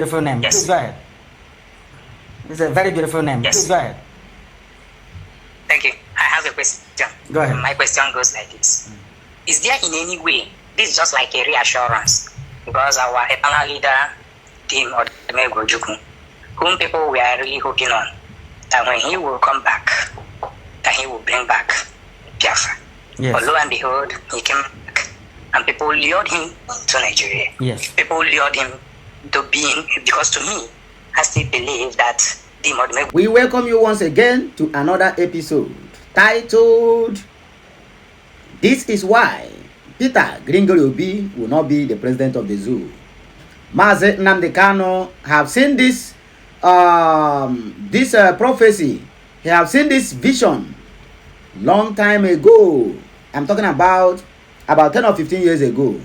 Beautiful name. Yes. Please go ahead. It's a very beautiful name. Yes. Please go ahead. Thank you. I have a question. Go ahead. My question goes like this. Is there in any way, this is just like a reassurance, because our eternal leader, Tim Odemegwu, whom people were really hoping on, that when he will come back, that he will bring back Biafra. Yes. But lo and behold, he came back, and people lured him to Nigeria. Yes. People lured him to being, because to me, I still believe that Tim Odemegwu. We welcome you once again to another episode titled "This is Why Peter Gregory Obi Will Not Be the President of the Zoo." Mazi Nnamdi Kanu have seen this prophecy. He have seen this vision long time ago. I'm talking about 10 or 15 years ago,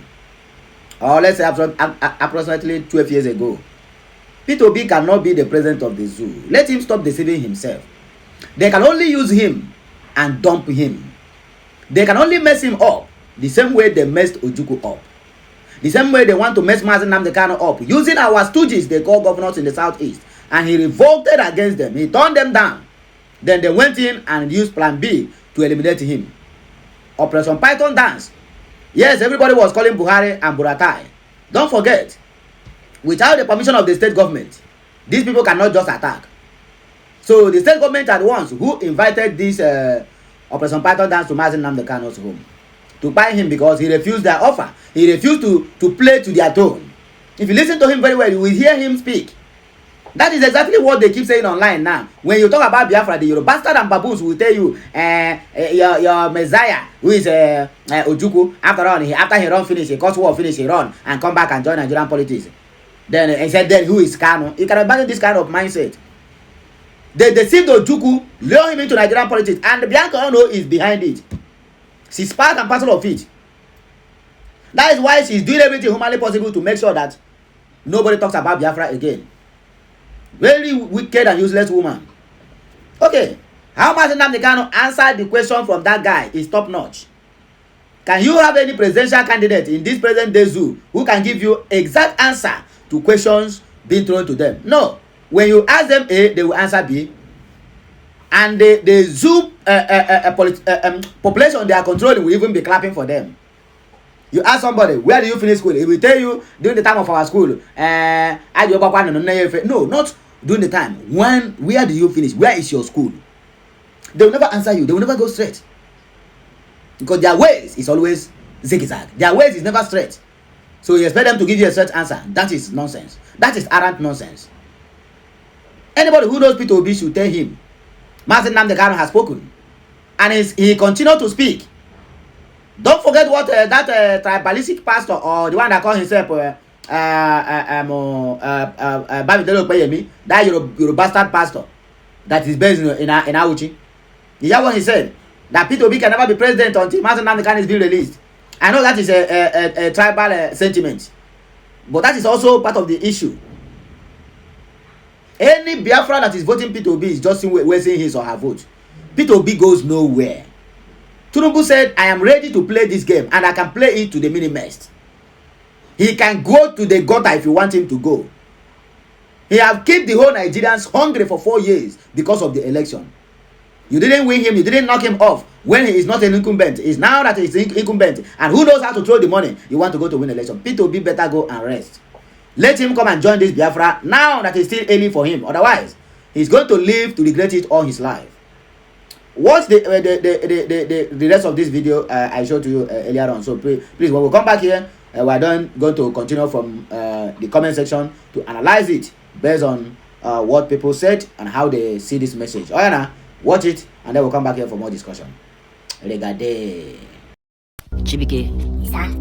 or let's say approximately 12 years ago. Peter Obi cannot be the president of the zoo. Let him stop deceiving himself. They can only use him and dump him. They can only mess him up the same way they messed Ojukwu up. The same way they want to mess Mazi Nnamdi Kanu up using our stooges they call governors in the southeast. And he revolted against them. He turned them down. Then they went in and used plan B to eliminate him. Operation Python dance. Yes, everybody was calling Buhari and Buratai. Don't forget, without the permission of the state government, these people cannot just attack. So the state government are the ones who invited this Operation Python dance to Mazi Nnamdi Kanu's home to buy him, because he refused their offer. He refused to play to their tone. If you listen to him very well, you will hear him speak. That is exactly what they keep saying online now. When you talk about Biafra, the Yoruba bastard and baboons will tell you, your Messiah, who is Ojukwu, after he run finish, he cause war finish, he run and come back and join Nigerian politics. Then he said, then who is Kanu? You can imagine this kind of mindset. They deceived Ojukwu, lure him into Nigerian politics, and Bianca Ono is behind it. She's part and parcel of it. That is why she's doing everything humanly possible to make sure that nobody talks about Biafra again. Very wicked and useless woman. Okay, how Mazi Nnamdi Kanu answered the question from that guy is top notch. Can you have any presidential candidate in this present day zoo who can give you exact answer to questions being thrown to them? No. When you ask them A, they will answer B. And the zoo population they are controlling will even be clapping for them. You ask somebody, where do you finish school? He will tell you, during the time of our school, no, not during the time. Where do you finish? Where is your school? They will never answer you. They will never go straight. Because their ways is always zigzag. Their ways is never straight. So you expect them to give you a straight answer. That is nonsense. That is arrant nonsense. Anybody who knows Peter Obi should tell him, Mazi Nnamdi Kanu has spoken. And he continued to speak. Don't forget what that tribalistic pastor, or the one that calls himself that Yoruba bastard pastor that is based in Auchi. You hear what he said? That Peter Obi can never be president until Mazi Nnamdi Kanu is being released. I know that is a tribal sentiment, but that is also part of the issue. Any Biafra that is voting Peter Obi is just wasting his or her vote. Peter Obi goes nowhere. Tinubu said, I am ready to play this game, and I can play it to the minimest. He can go to the gutter if you want him to go. He have kept the whole Nigerians hungry for 4 years because of the election. You didn't win him, you didn't knock him off when he is not an incumbent. It's now that he's incumbent, and who knows how to throw the money you want to go to win election. Peter Obi better go and rest. Let him come and join this Biafra now that it's still early for him. Otherwise, he's going to live to regret it all his life. Watch the rest of this video I showed to you earlier on. So please, when we come back here, we're then going to continue from the comment section to analyze it based on what people said and how they see this message. Oh, yeah, nah, watch it, and then we'll come back here for more discussion. Regardez. Chibike, Sir?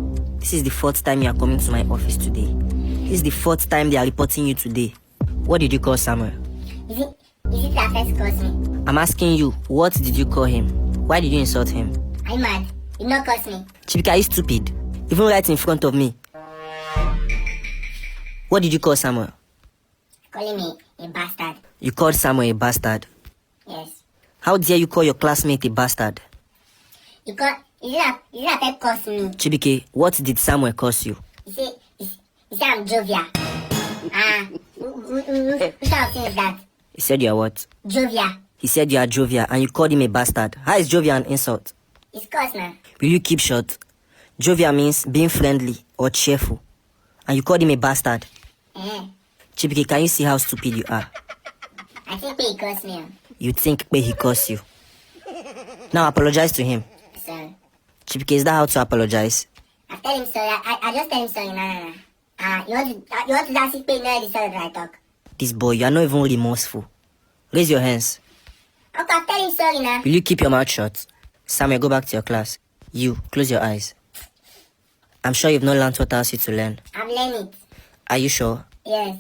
this is the 4th time you are coming to my office today. This is the 4th time they are reporting you today. What did you call Samuel? Is it that first calls me? I'm asking you, what did you call him? Why did you insult him? Are you mad? You not curse me. Chibika, are you stupid? Even right in front of me. What did you call Samuel? Calling me a bastard. You called Samuel a bastard. Yes. How dare you call your classmate a bastard? Is it that pep curse me? Chibike, what did Samuel curse you? You say I'm jovial. Which kind of thing is that? He said you are what? Jovia. He said you are jovial and you called him a bastard. How is jovial an insult? It's course, man. Will you keep short? Jovial means being friendly or cheerful. And you called him a bastard. Eh. Chibike, can you see how stupid you are? I think he cursed me. You think he cursed you. Now apologize to him. Sorry. Chibike, is that how to apologize? I tell him sorry. I just tell him sorry. No. You want to dance it, pay no the sorry that I talk. This boy, you are not even remorseful. Raise your hands. Uncle, tell him sorry now. Will you keep your mouth shut? Samuel, go back to your class. You, close your eyes. I'm sure you've not learned what I asked you to learn. I've learned it. Are you sure? Yes.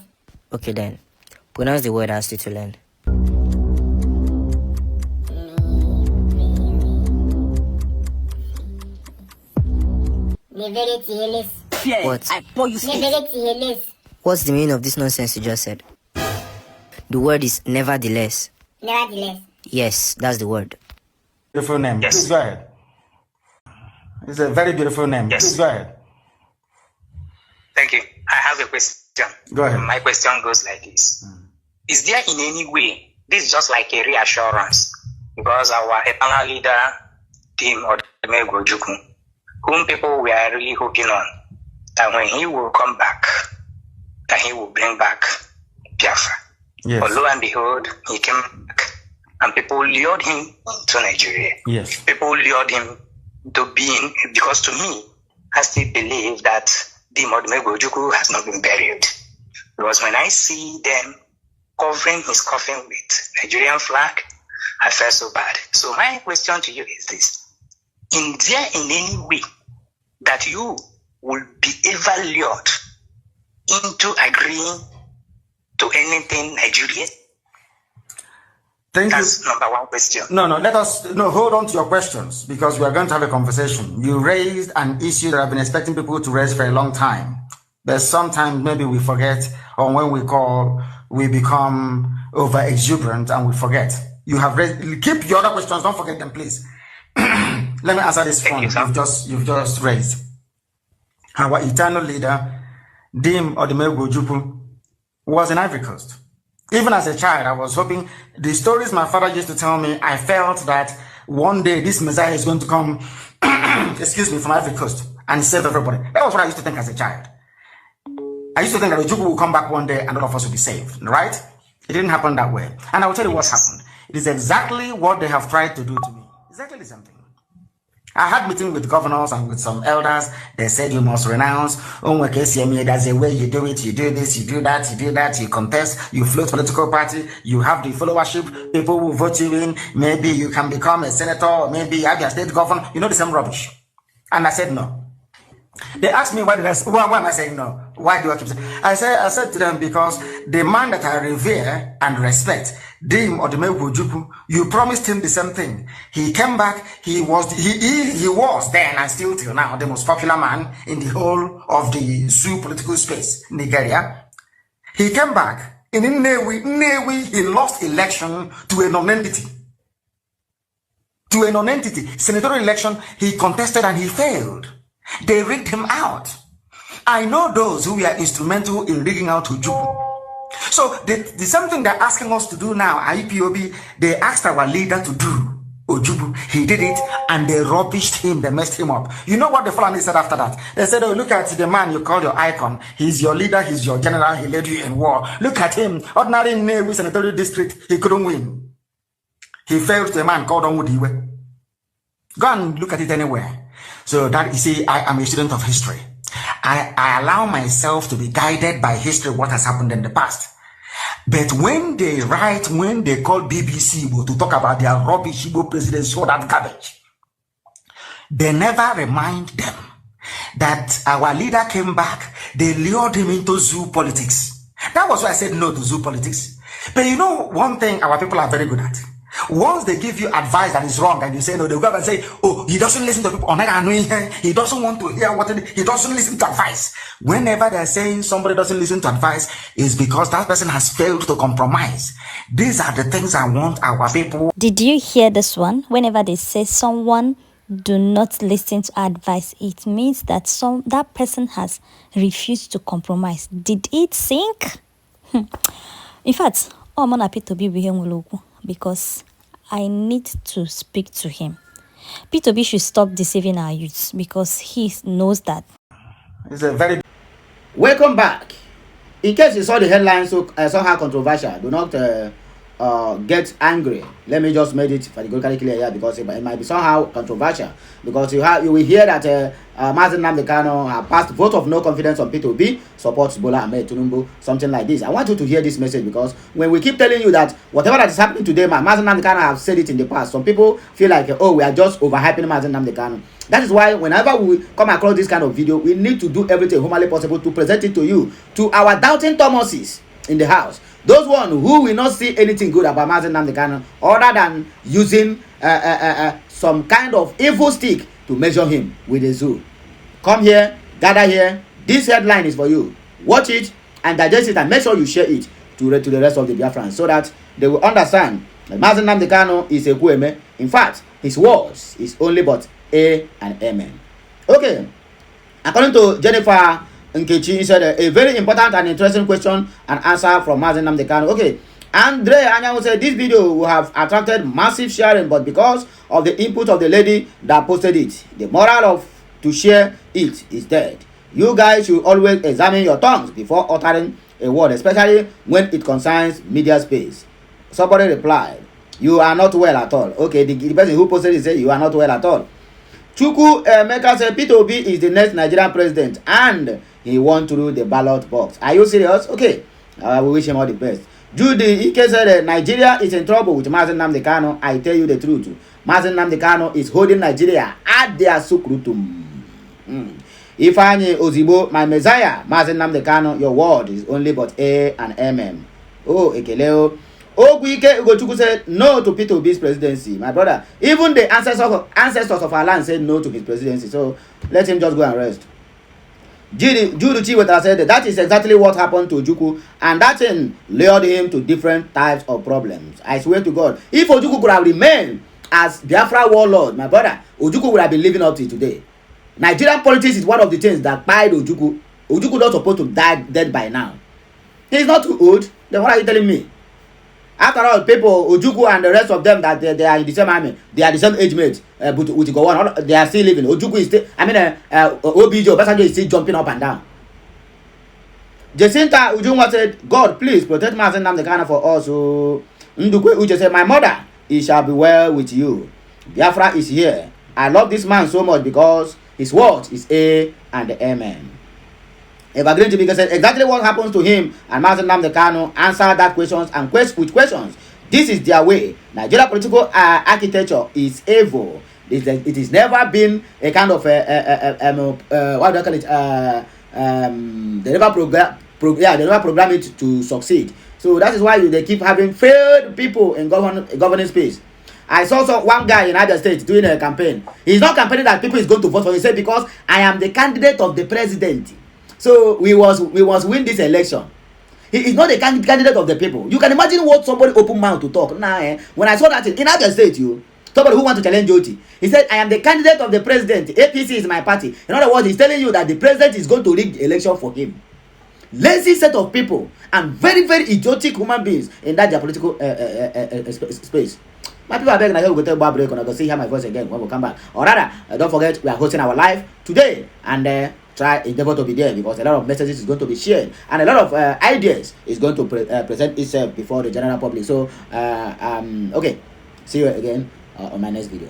Okay then. Pronounce the word I asked you to learn. What? What's the meaning of this nonsense you just said? The word is nevertheless. Nevertheless. Yes, that's the word. Beautiful name. Yes. Please go ahead. It's a very beautiful name. Yes. Please go ahead. Thank you. I have a question. Go ahead. My question goes like this. Is there in any way, this is just like a reassurance, because our eternal leader, Tim Odemegwu, whom people were really hoping on, that when he will come back, that he will bring back Biafra. Yes. But lo and behold, he came back, and people lured him to Nigeria. Yes. People lured him to being, because to me, I still believe that Dim Odemegwu has not been buried. Because when I see them covering his coffin with Nigerian flag, I felt so bad. So my question to you is this. Is there in any way that you will be ever lured into agreeing to anything Nigerian? Thank That's you. number one question. No, hold on to your questions because we are going to have a conversation. You raised an issue that I've been expecting people to raise for a long time. But sometimes maybe we forget, or when we call, we become over exuberant and we forget. You have raised, keep your other questions, don't forget them, please. Let me answer this one you've just raised. Our eternal leader, Dim Odemegwu, was in Ivory Coast. Even as a child, I was hoping, the stories my father used to tell me, I felt that one day this Messiah is going to come, from Ivory Coast and save everybody. That was what I used to think as a child. I used to think that Ojukwu will come back one day and all of us will be saved, right? It didn't happen that way. And I will tell you what happened. It is exactly what they have tried to do to me. Exactly the same thing. I had meeting with governors and with some elders. They said you must renounce. That's the way you do it. You do this, you do that, you contest, you float political party, you have the followership, people will vote you in. Maybe you can become a senator, or maybe you have your state governor. You know, the same rubbish. And I said no. They asked me why am I saying no? Why do I keep saying? I said to them because the man that I revere and respect, Dim Odemegwu, you promised him the same thing. He came back. He was then and still till now the most popular man in the whole of the zoo political space, Nigeria. He came back in Nnewi. He lost election to a non-entity. Senatorial election. He contested and he failed. They rigged him out. I know those who were instrumental in rigging out Ojukwu. So the same thing they're asking us to do now, IPOB, they asked our leader to do Ojukwu. He did it and they rubbished him, they messed him up. You know what the Fulani said after that? They said, oh, look at the man you call your icon. He's your leader, he's your general, he led you in war. Look at him, ordinary in Nnewi Senatorial District, he couldn't win. He failed to a man called Onwudiwe. Go and look at it anywhere. So that, you see, I am a student of history. I allow myself to be guided by history, what has happened in the past. But when they call BBC Igbo to talk about their rubbish Igbo presidents, all that garbage, they never remind them that our leader came back, they lured him into zoo politics. That was why I said no to zoo politics. But you know one thing our people are very good at? Once they give you advice that is wrong and you say no, they'll go and say, oh, he doesn't listen to people. He doesn't want to hear he doesn't listen to advice. Whenever they're saying somebody doesn't listen to advice, is because that person has failed to compromise. These are the things I want our people. Did you hear this one? Whenever they say someone do not listen to advice, it means that that person has refused to compromise. Did it sink? In fact, I'm not happy to be with him because I need to speak to him. P2B should stop deceiving our youths because he knows that. It's a very... Welcome back. In case you saw the headline somehow controversial, do not get angry. Let me just make it categorically clear here because it might be somehow controversial. Because you will hear that Mazen Nnamdi Kanu passed vote of no confidence on P2B, supports Bola Ahmed Tinubu, something like this. I want you to hear this message because when we keep telling you that whatever that is happening today, Mazen Nnamdi Kanu have said it in the past. Some people feel like, oh, we are just overhyping Mazen Nnamdi Kanu. That is why whenever we come across this kind of video, we need to do everything humanly possible to present it to you, to our doubting Thomases in the house. Those one who will not see anything good about Mazen Nnamdi Kanu other than using some kind of evil stick to measure him with a zoo. Come here, gather here. This headline is for you. Watch it and digest it and make sure you share it to the rest of the Biafrans so that they will understand that Mazen Nnamdi Kanu is a Kweme. In fact, his words is only but A and Amen. Okay, according to Jennifer Nkechi, he said a very important and interesting question and answer from Mazen Nnamdi Kanu. Okay, Andre Anyanwu said this video will have attracted massive sharing, but because of the input of the lady that posted it, the moral of to share it is dead. You guys should always examine your tongues before uttering a word, especially when it concerns media space. Somebody replied, "You are not well at all." Okay, the person who posted it said you are not well at all. Chukwu Meka said P2B is the next Nigerian president and he won through the ballot box. Are you serious? Okay, we wish him all the best. Judy Ike said Nigeria is in trouble with Mazen Nnamdi Kanu. I tell you the truth. Mazen Nnamdi Kanu is holding Nigeria at their sukrutum. Ifeanyi Ozigbo, my messiah, Mazen Nnamdi Kanu, your word is only but A and Amen. Oh, Ekeleo. Ogwike Ugochukwu said no to P2B's presidency. My brother, even the ancestors of our land said no to his presidency. So let him just go and rest. Jude Chiweta said that is exactly what happened to Ojukwu, and that thing lured him to different types of problems. I swear to God, if Ojukwu could have remained as Biafra warlord, my brother, Ojukwu would have been living up to today. Nigerian politics is one of the things that bind Ojukwu. Ojukwu not supposed to die dead by now. He's not too old. Then what are you telling me? After all, people, Ojukwu and the rest of them that they are in the same army, they are the same age mates, but with Gowon, they are still living. Ojukwu is still, OBJ, Obasanjo is still jumping up and down. Jacinta Ujunwa said, God, please protect Mazen Nnamdi Kanu for us. Ndukwe Uche said, my mother, it shall be well with you. Biafra is here. I love this man so much because his word is A and Amen. Evergreen Jibika said exactly what happens to him and Mazen Nnamdi Kanu answer that questions and with questions. This is their way. Nigeria political architecture is evil. It has never been a kind of what do I call it? They never program it to succeed. So that is why they keep having failed people in governing space. I saw one guy in Abia State doing a campaign. He's not campaigning that people is going to vote for him. He said because I am the candidate of the president. So we was win this election. He is not a candidate of the people. You can imagine what somebody open mouth to talk. Nah, when I saw that in Abia State, somebody who want to challenge Joti, he said, I am the candidate of the president. APC is my party. In other words, he's telling you that the president is going to rig the election for him. Lazy set of people and very, very idiotic human beings in that political space. My people are begging, I hope we go take a break and I go see hear my voice again when we come back. Or rather, don't forget, we are hosting our live today and try endeavor to be there because a lot of messages is going to be shared and a lot of ideas is going to present itself before the general public. So, okay, see you again on my next video.